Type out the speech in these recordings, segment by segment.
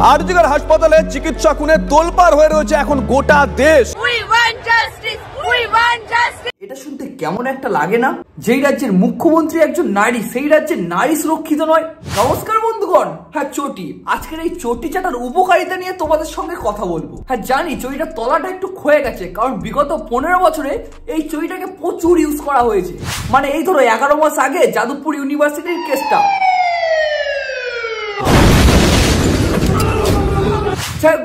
আরজিকর হাসপাতালে চিকিৎসা খুনে তোলপাড় হয়ে রয়েছে এখন গোটা দেশ। এটা শুনতে কেমন একটা লাগে না? যেই রাজ্যের মুখ্যমন্ত্রী একজন নারী, সেই রাজ্যের নারী সুরক্ষিত নয়। নমস্কার বন্ধুগণ, হ্যাঁ চটি। আজকের এই চটি চাটার উপকারিতা নিয়ে তোমাদের সঙ্গে কথা বলবো। হ্যাঁ জানি চটিটার তলাটা একটু ক্ষয়ে গেছে, কারণ বিগত 15 বছরে এই চটিটাকে প্রচুর ইউজ করা হয়েছে। মানে এই ধরো 11 মাস আগে যাদবপুর ইউনিভার্সিটির কেসটা।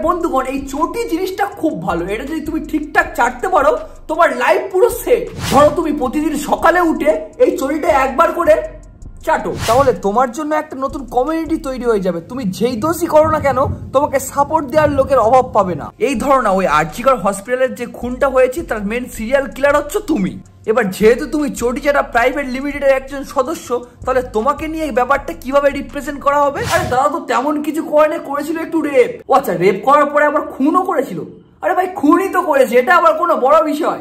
বন্ধুগণ, এই চটি জিনিসটা খুব ভালো। এটা যদি তুমি ঠিকঠাক চাটতে পারো, তোমার লাইফ পুরো সেট। ধরো তুমি প্রতিদিন সকালে উঠে এই চটিটা একবার করে চাটো, তাহলে তোমার জন্য একটা নতুন কমিউনিটি তৈরি হয়ে যাবে। তুমি যেই দোষই করো না কেন, তোমাকে সাপোর্ট দেওয়ার লোকের অভাব পাবে না। এই ধরো না, ওই আরজিকর হসপিটালের যে খুনটা হয়েছে তার মেন সিরিয়াল কিলার হচ্ছে তুমি। এবার যেহেতু তুমি চটিচাটা প্রাইভেট লিমিটেডের একজন সদস্য, তাহলে তোমাকে নিয়ে এই ব্যাপারটা কিভাবে রিপ্রেজেন্ট করা হবে? আরে দাদা তো তেমন কিছু করেছিল একটু রেপ। ও আচ্ছা, রেপ করার পরে আবার খুনও করেছিল? আরে ভাই খুনই তো করেছে, এটা আবার কোনো বড় বিষয়?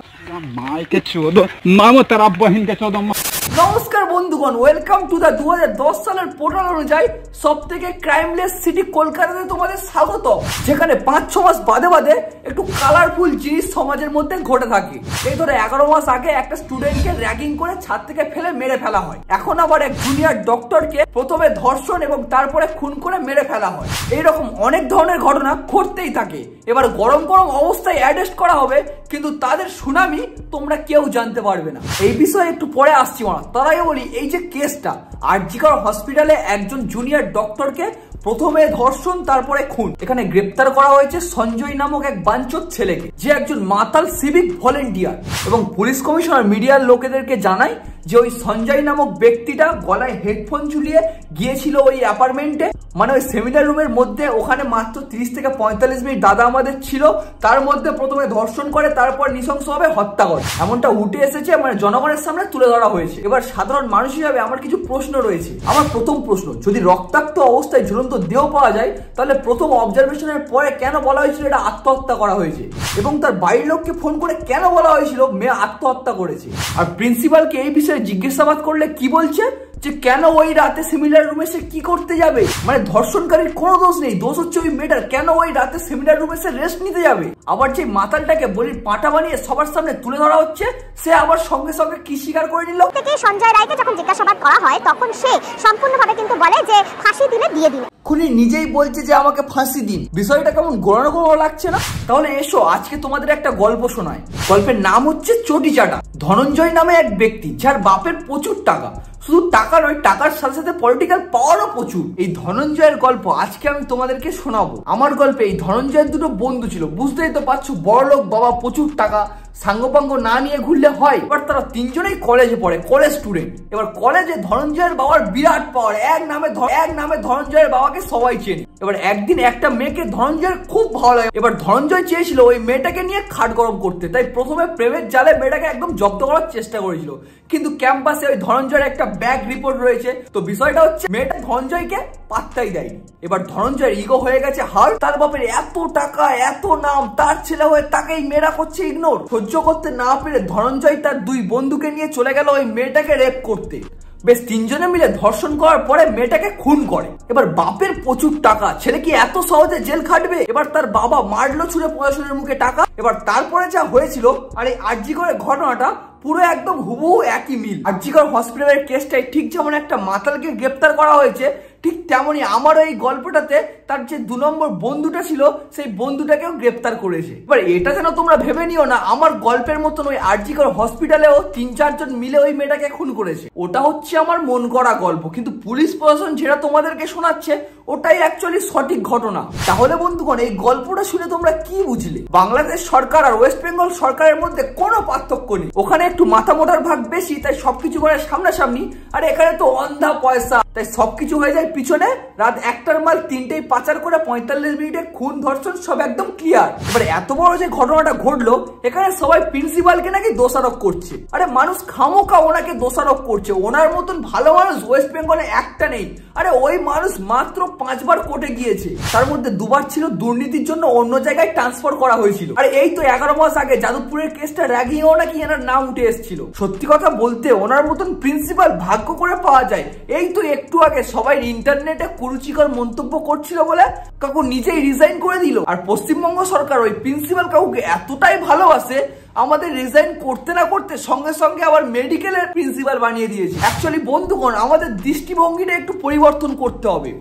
নমস্কার বন্ধুগণ, ওয়েলকাম টু দা 2010 সালের পোর্টাল অনুযায়ী সব থেকে ক্রাইমলেস সিটি কলকাতাতে তোমাদের স্বাগত, যেখানে 5-6 মাস বাদে বাদে একটু কালারফুল জিনিস সমাজের মধ্যে ঘটে থাকে। এই ধরে 11 মাস আগে একটা স্টুডেন্টকে র্যাগিং করে ছাদ থেকে ফেলে মেরে ফেলা হয়। এখন আবার এক জুনিয়র ডক্টরকে প্রথমে ধর্ষণ এবং তারপরে খুন করে মেরে ফেলা হয়। এইরকম অনেক ধরনের ঘটনা ঘটতেই থাকে। এবার গরম গরম অবস্থায় অ্যারেস্ট করা হবে, কিন্তু তাদের সুনামি তোমরা কেউ জানতে পারবে না। এই বিষয়ে একটু পরে আসছি। তার আগে বলি, এই যে কেসটা আরজিকর হসপিটালে একজন জুনিয়র ডক্টরকে প্রথমে ধর্ষণ তারপরে খুন, এখানে গ্রেপ্তার করা হয়েছে সঞ্জয় নামক এক বাঞ্চোত ছেলেকে, যে একজন মাতাল সিভিক ভলেন্টিয়ার। এবং পুলিশ কমিশনার মিডিয়ার লোকেদেরকে জানায় যে ওই সঞ্জয় নামক ব্যক্তিটা গলায় হেডফোন ঝুলিয়ে গিয়েছিল ওই অ্যাপার্টমেন্টে, মানে ওই সেমিনার রুমের মধ্যে। ওখানে মাত্র 30 থেকে 45 মিনিট দাদা আমাদের ছিল। তার মধ্যে প্রথমে ধর্ষণ করে, তারপর নৃশংসভাবে হত্যা করে, এমনটা উঠে এসেছে, মানে জনগণের সামনে তুলে ধরা হয়েছে। এবার সাধারণ মানুষ হিসাবে আমার কিছু প্রশ্ন রয়েছে। আমার প্রথম প্রশ্ন, যদি রক্তাক্ত অবস্থায় ঝুলন্ত দেহ পাওয়া যায়, তাহলে প্রথম অবজারভেশনের পরে কেন বলা হয়েছিল এটা আত্মহত্যা করা হয়েছে? এবং তার বাড়ির লোককে ফোন করে কেন বলা হয়েছিল মেয়ে আত্মহত্যা করেছে? আর প্রিন্সিপালকে এই বিষয়ে জিজ্ঞাসাবাদ করলে কি বলছে যে কেন ওই রাতে সেমিনার রুমে সে কি করতে যাবে? মানে ধর্ষণকারীর কোনো দোষ নেই, দোষ হচ্ছে ওই মেয়েটার। কেন ওই রাতে সেমিনার রুমে সে রেস্ট নিতে যাবে? আবার যে মাতালটাকে বলির পাটা বানিয়ে সবার সামনে তুলে ধরা হচ্ছে, সে আবার সঙ্গে সঙ্গে কি স্বীকার করে নিল? সঞ্জয় রায়কে যখন জিজ্ঞাসাবাদ করা হয়, তখন সে সম্পূর্ণভাবে কিন্তু বলে যে ফাঁসি দিলে দিয়ে দিন। খুনি নিজেই বলছে যে আমাকে ফাঁসি দিন। বিষয়টা কেমন গোড়ানো গোড়ানো লাগছে না? তাহলে এসো আজকে তোমাদের একটা গল্প শোনায়। গল্পের নাম হচ্ছে চটি চাটা। ধনঞ্জয় নামে এক ব্যক্তি, যার বাপের প্রচুর টাকা। শুধু টাকা নয়, টাকার সাথে সাথে পলিটিক্যাল পাওয়ারও প্রচুর। এই ধনঞ্জয়ের গল্প আজকে আমি তোমাদেরকে শোনাবো। আমার গল্পে এই ধনঞ্জয়ের দুটো বন্ধু ছিল, বুঝতেই তো পারছো, বড়লোক বাবা, প্রচুর টাকা, সাঙ্গপাঙ্গ না নিয়ে ঘুরলে হয়। এবার তারা তিনজনেই কলেজে পড়ে, কলেজ স্টুডেন্ট। এবার কলেজে ধনঞ্জয়ের বাবার বিরাট পাওয়ার, এক নামে ধনঞ্জয়ের বাবাকে সবাই চেনে। এবার একদিন একটা মেয়েকে ধনঞ্জয়ের খুব ভালো লাগে। এবার ধনঞ্জয় চেয়েছিল ওই মেয়েটাকে নিয়ে খাট গরম করতে, তাই প্রথমে প্রেমের জালে মেয়েটাকে একদম জব্দ করার চেষ্টা করেছিল। কিন্তু ক্যাম্পাসে ওই ধনঞ্জয়ের একটা ব্যাক রিপোর্ট রয়েছে। তো বিষয়টা হচ্ছে মেয়েটা ধনঞ্জয়কে পাত্তাই দেয়নি। এবার ধনঞ্জয়ের ইগো হয়ে গেছে হার্ট। তার বাপের এত টাকা, এত নাম, তার ছেলে হয়ে তাকেই মেয়েরা করছে ইগনোর। সহ্য করতে না পেরে ধনঞ্জয় তার দুই বন্ধুকে নিয়ে চলে গেল ওই মেয়েটাকে রেপ করতে। বেশ তিনজনে মিলে ধর্ষণ করার পরে মেয়েটাকে খুন করে। এবার বাপের প্রচুর টাকা, ছেলে কি এত সহজে জেল খাটবে? এবার তার বাবা মারলো ছুঁড়ে প্রশাসনের মুখে টাকা। এবার তারপরে যা হয়েছিল, আর এই আরজিকরের ঘটনাটা পুরো একদম হুবহু একই মিল। আরজিকর হসপিটালের কেসটাই ঠিক যেমন একটা মাতালকে গ্রেপ্তার করা হয়েছে, ঠিক তেমনই আমারও এই গল্পটাতে তার যে 2 নম্বর বন্ধুটা ছিল, সেই বন্ধুটাকেও গ্রেপ্তার করেছে। এবার এটা যেন তোমরা ভেবে নিও না আমার গল্পের মতন ওই আরজিকর হসপিটালেও 3-4 জন মিলে ওই মেয়েটাকে খুন করেছে। ওটা হচ্ছে আমার মন করা গল্প, কিন্তু পুলিশ প্রশাসন যেটা তোমাদেরকে শোনাচ্ছে ওটাই অ্যাকচুয়ালি সঠিক ঘটনা। তাহলে বন্ধুগণ, এই গল্পটা শুনে তোমরা কি বুঝলে? বাংলাদেশ সরকার আর ওয়েস্ট বেঙ্গল সরকারের মধ্যে কোনো পার্থক্য নেই। ওখানে একটু মাথা মোটার ভাগ বেশি, তাই সবকিছু করে সামনাসামনি। আর এখানে তো অন্ধা পয়সা, তাই সবকিছু হয়ে যায় পিছনে। রাত 1টার মাল 3টেই পাচার করে 45 মিনিটে খুন ধর্ষণ সব একদম ক্লিয়ার। এবার এত বড় যে ঘটনাটা ঘটলো, এখানে সবাই প্রিন্সিপালকে নাকি দোষারোপ করছে। আরে মানুষ খামোকা ওনাকে দোষারোপ করছে। ওনার মতন ভালো মানুষ ওয়েস্ট বেঙ্গলে একটা নেই। আরে ওই মানুষ মাত্র 5 বার কোর্টে গিয়েছে, তার মধ্যে 2 বার ছিল দুর্নীতির জন্য অন্য জায়গায় ট্রান্সফার করা হয়েছিল। আর এই তো 11 মাস আগে যাদবপুরের কেসটা র্যাগিংও নাকি এনার নাম উঠে এসেছিল। সত্যি কথা বলতে ওনার মতন প্রিন্সিপাল ভাগ্য করে পাওয়া যায়। এই তো একটু আগে সবাই ইন্টারনেটে কুরুচিকর মন্তব্য করছিল বলে কাকু নিজেই রিজাইন করে দিল। আর পশ্চিমবঙ্গ সরকার ওই প্রিন্সিপাল কাকুকে এতটাই ভালোবাসে, আমাদের রিজাইন করতে না করতে সঙ্গে সঙ্গে আবার মেডিকেলের প্রিন্সিপাল বানিয়ে দিয়েছে। অ্যাকচুয়ালি বন্ধুগণ, আমাদের দৃষ্টিভঙ্গিটা একটু পরিবর্তন করতে হবে।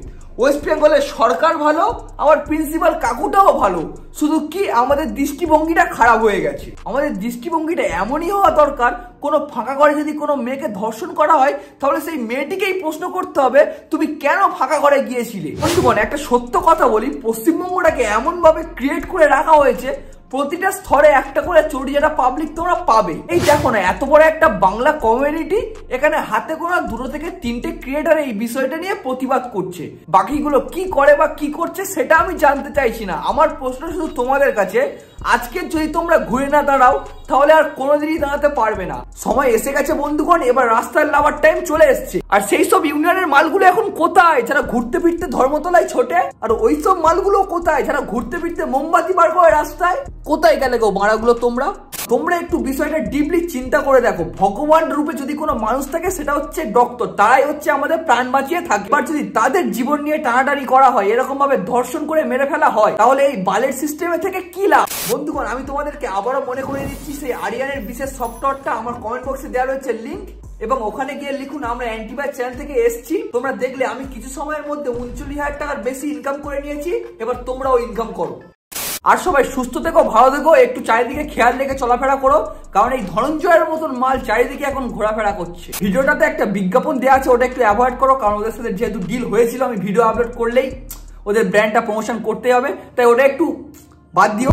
ওয়েস্ট বেঙ্গলের সরকার ভালো, আমার প্রিন্সিপাল কাকুটাও ভালো, শুধু কি আমাদের দৃষ্টিভঙ্গিটা খারাপ হয়ে গেছে। আমাদের দৃষ্টিভঙ্গিটা এমনই হওয়া দরকার, কোনো ফাঁকা ঘরে যদি কোনো মেয়েকে ধর্ষণ করা হয় তাহলে সেই মেয়েটিকেই প্রশ্ন করতে হবে তুমি কেন ফাঁকা ঘরে গিয়েছিলে। বন্ধুগণ, একটা সত্য কথা বলি, পশ্চিমবঙ্গটাকে এমন ভাবে ক্রিয়েট করে রাখা হয়েছে প্রতিটা স্তরে একটা করে চটিচাটা পাবলিক তোমরা পাবে। এই দেখো না, এত বড় একটা বাংলা কমিউনিটি, এখানে হাতে গোনা 2 থেকে 3টে ক্রিয়েটার এই বিষয়টা নিয়ে প্রতিবাদ করছে। বাকিগুলো কি করে বা কি করছে সেটা আমি জানতে চাইছি না। আমার প্রশ্ন শুধু তোমাদের কাছে, আজকে যদি তোমরা ঘুরে না দাঁড়াও তাহলে আর কোনোদিনই দাঁড়াতে পারবে না। সময় এসে গেছে বন্ধুগণ, এবার রাস্তার নামার টাইম চলে এসছে। আর সেই সব ইউনিয়নের মালগুলো এখন কোথায় যারা ঘুরতে ফিরতে ধর্মতলায় ছোটে? আর ওই সব মালগুলো কোথায় যারা ঘুরতে ফিরতে মোমবাতি বার করে রাস্তায়? কোথায় গেলে গো মারাগুলো তোমরা? তোমরা একটু বিষয়টা ডিপলি চিন্তা করে দেখো। ভগবান রূপে যদি কোনো মানুষ থাকে সেটা হচ্ছে ডক্টর, তারাই হচ্ছে আমাদের প্রাণ বাঁচিয়ে থাকে। এবার যদি তাদের জীবন নিয়ে টানাটানি করা হয়, এরকম ভাবে ধর্ষণ করে মেরে ফেলা হয়, তাহলে এই বালের সিস্টেমে থেকে কি লাভ? বন্ধুগণ, আমি তোমাদেরকে আবারও মনে করে দিচ্ছি, সেই আরিয়ানের বিশেষ সফটওয়্যারটা আমার কমেন্ট বক্সে দেওয়া রয়েছে লিঙ্ক, এবং ওখানে গিয়ে লিখুন আমরা অ্যান্টিবাই চ্যানেল থেকে এসেছি। তোমরা দেখলে আমি কিছু সময়ের মধ্যে 39,000 টাকার বেশি ইনকাম করে নিয়েছি। এবার তোমরাও ইনকাম করো। আর সবাই সুস্থ থেকো, ভালো থেকো, একটু চারিদিকে খেয়াল রেখে চলাফেরা করো, কারণ এই ধনঞ্জয়ের মতন মাল চারিদিকে এখন ঘোরাফেরা করছে। ভিডিওটাতে একটা বিজ্ঞাপন দেওয়া আছে, ওটা একটু অ্যাভয়েড করো, কারণ ওদের সাথে যেহেতু ডিল হয়েছিল আমি ভিডিও আপলোড করলেই ওদের ব্র্যান্ডটা প্রমোশন করতে হবে, তাই ওটা একটু বাদ দিও।